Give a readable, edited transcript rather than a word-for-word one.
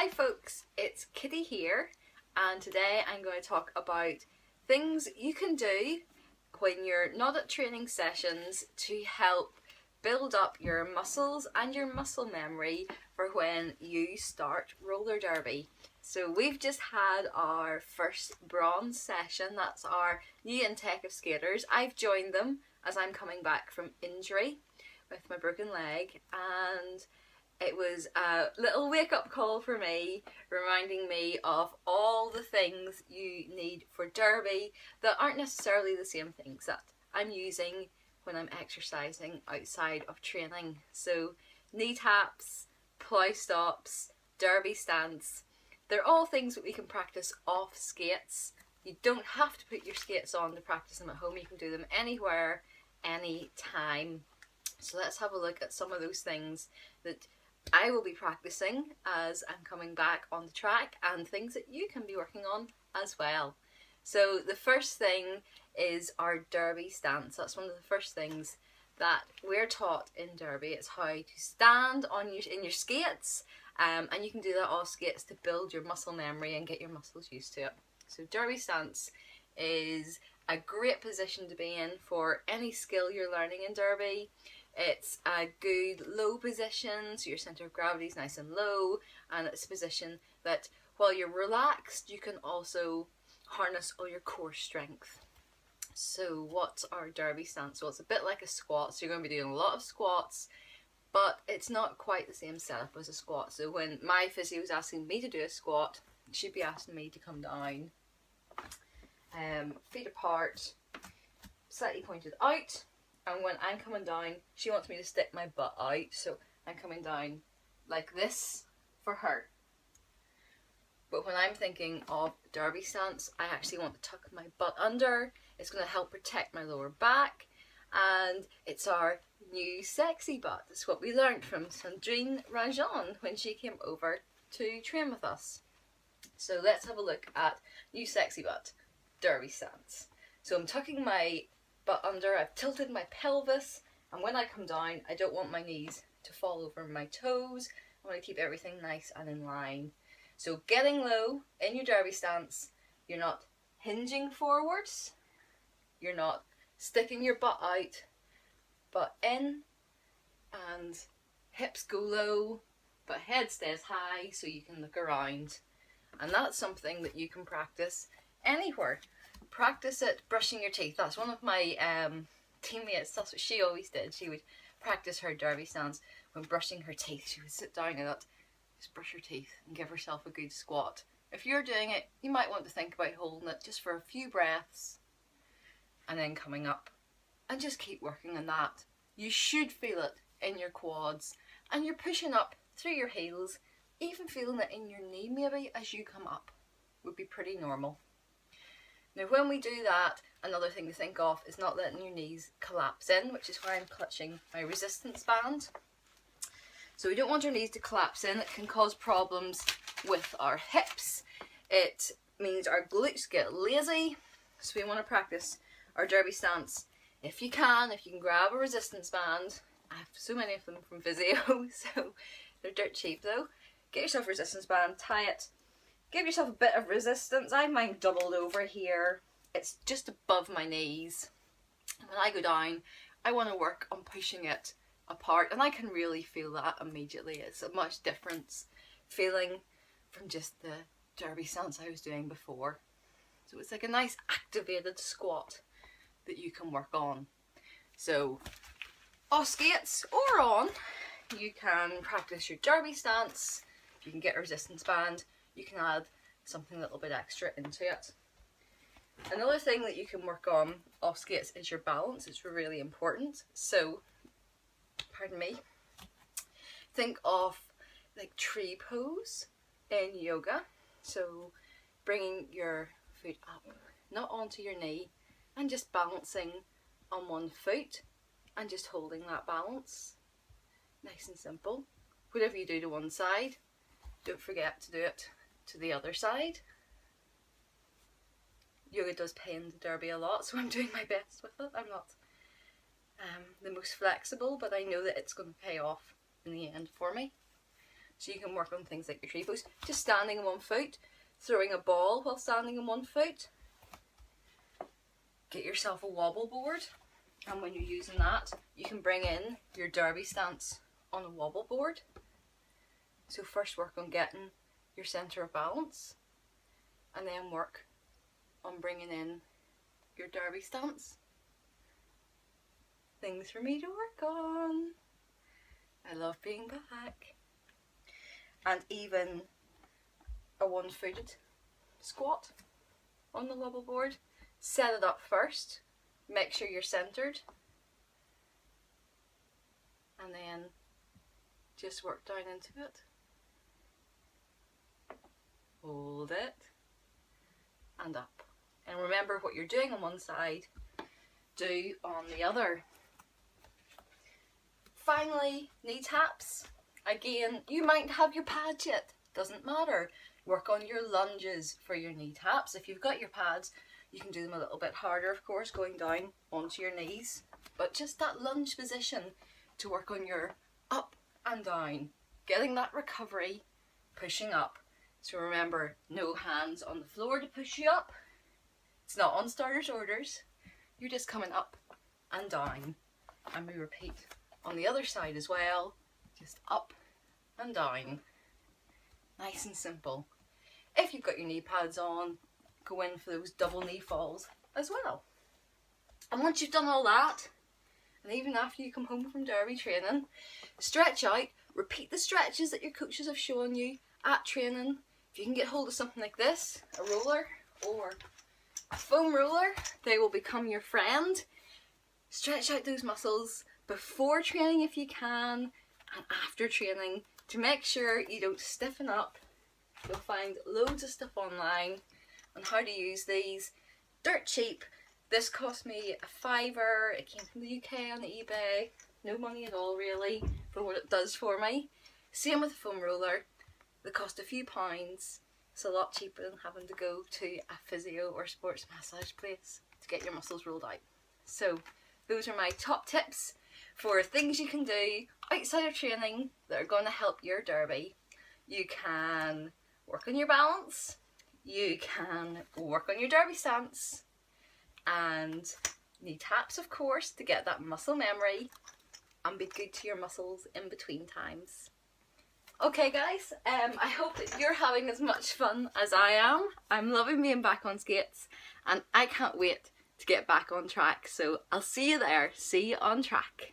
Hi folks, it's Kitty here, and today I'm going to talk about things you can do when you're not at training sessions to help build up your muscles and your muscle memory for when you start roller derby. So we've just had our first bronze session. That's our new intake of skaters. I've joined them as I'm coming back from injury with my broken leg, and it was a little wake-up call for me, reminding me of all the things you need for derby that aren't necessarily the same things that I'm using when I'm exercising outside of training. So knee taps, plough stops, derby stance, they're all things that we can practice off skates. You don't have to put your skates on to practice them at home. You can do them anywhere, anytime. So let's have a look at some of those things that I will be practicing as I'm coming back on the track, and things that you can be working on as well. So the first thing is our derby stance. That's one of the first things that we're taught in derby. It's how to stand on in your skates, and you can do that off skates to build your muscle memory and get your muscles used to it. So derby stance is a great position to be in for any skill you're learning in derby. It's a good low position, so your centre of gravity is nice and low, and it's a position that while you're relaxed you can also harness all your core strength. So what's our derby stance? Well, it's a bit like a squat, so you're going to be doing a lot of squats, but it's not quite the same setup as a squat. So when my physio was asking me to do a squat, she'd be asking me to come down, feet apart, slightly pointed out. And when I'm coming down, she wants me to stick my butt out, so I'm coming down like this for her. But when I'm thinking of derby stance, I actually want to tuck my butt under. It's going to help protect my lower back, and it's our new sexy butt. It's what we learned from Sandrine Rajon when she came over to train with us. So let's have a look at new sexy butt, derby stance. So I'm tucking my butt under, I've tilted my pelvis, and when I come down I don't want my knees to fall over my toes. I want to keep everything nice and in line. So getting low in your derby stance, you're not hinging forwards, you're not sticking your butt out, but in, and hips go low but head stays high so you can look around. And that's something that you can practice anywhere. Practice it brushing your teeth. That's one of my teammates, that's what she always did. She would practice her derby stance when brushing her teeth. She would sit down and just brush her teeth and give herself a good squat. If you're doing it, you might want to think about holding it just for a few breaths and then coming up, and just keep working on that. You should feel it in your quads, and you're pushing up through your heels, even feeling it in your knee maybe as you come up would be pretty normal. Now when we do that, another thing to think of is not letting your knees collapse in, which is why I'm clutching my resistance band. So we don't want our knees to collapse in. It can cause problems with our hips. It means our glutes get lazy. So we want to practice our derby stance if you can grab a resistance band. I have so many of them from physio, so they're dirt cheap though. Get yourself a resistance band, tie it. Give yourself a bit of resistance. I have mine doubled over here. It's just above my knees. When I go down, I want to work on pushing it apart, and I can really feel that immediately. It's a much different feeling from just the derby stance I was doing before. So it's like a nice activated squat that you can work on. So off skates or on, you can practice your derby stance. You can get a resistance band. You can add something a little bit extra into it. Another thing that you can work on off skates is your balance. It's really important. So, pardon me, think of like tree pose in yoga. So bringing your foot up, not onto your knee, and just balancing on one foot and just holding that balance. Nice and simple. Whatever you do to one side, don't forget to do it to the other side. Yoga does pay in the derby a lot, so I'm doing my best with it. I'm not the most flexible, but I know that it's going to pay off in the end for me. So you can work on things like your tree pose, just standing on one foot, throwing a ball while standing on one foot. Get yourself a wobble board, and when you're using that, you can bring in your derby stance on a wobble board. So first work on getting your centre of balance, and then work on bringing in your derby stance. Things for me to work on. I love being back. And even a one-footed squat on the wobble board. Set it up first, make sure you're centered, and then just work down into it. Hold it, and up. And remember, what you're doing on one side, do on the other. Finally, knee taps. Again, you might have your pads yet, doesn't matter. Work on your lunges for your knee taps. If you've got your pads, you can do them a little bit harder, of course, going down onto your knees. But just that lunge position to work on your up and down, getting that recovery, pushing up. So remember, no hands on the floor to push you up. It's not on starter's orders. You're just coming up and down. And we repeat on the other side as well, just up and down. Nice and simple. If you've got your knee pads on, go in for those double knee falls as well. And once you've done all that, and even after you come home from derby training, stretch out, repeat the stretches that your coaches have shown you at training. If you can get hold of something like this, a roller or a foam roller, they will become your friend. Stretch out those muscles before training if you can, and after training, to make sure you don't stiffen up. You'll find loads of stuff online on how to use these. Dirt cheap. This cost me a £5. It came from the UK on eBay. No money at all really for what it does for me. Same with the foam roller. They cost a few pounds. It's a lot cheaper than having to go to a physio or sports massage place to get your muscles rolled out. So those are my top tips for things you can do outside of training that are going to help your derby. You can work on your balance, you can work on your derby stance, and knee taps, of course, to get that muscle memory and be good to your muscles in between times. Okay guys, I hope that you're having as much fun as I am. I'm loving being back on skates, and I can't wait to get back on track. So I'll see you there. See you on track.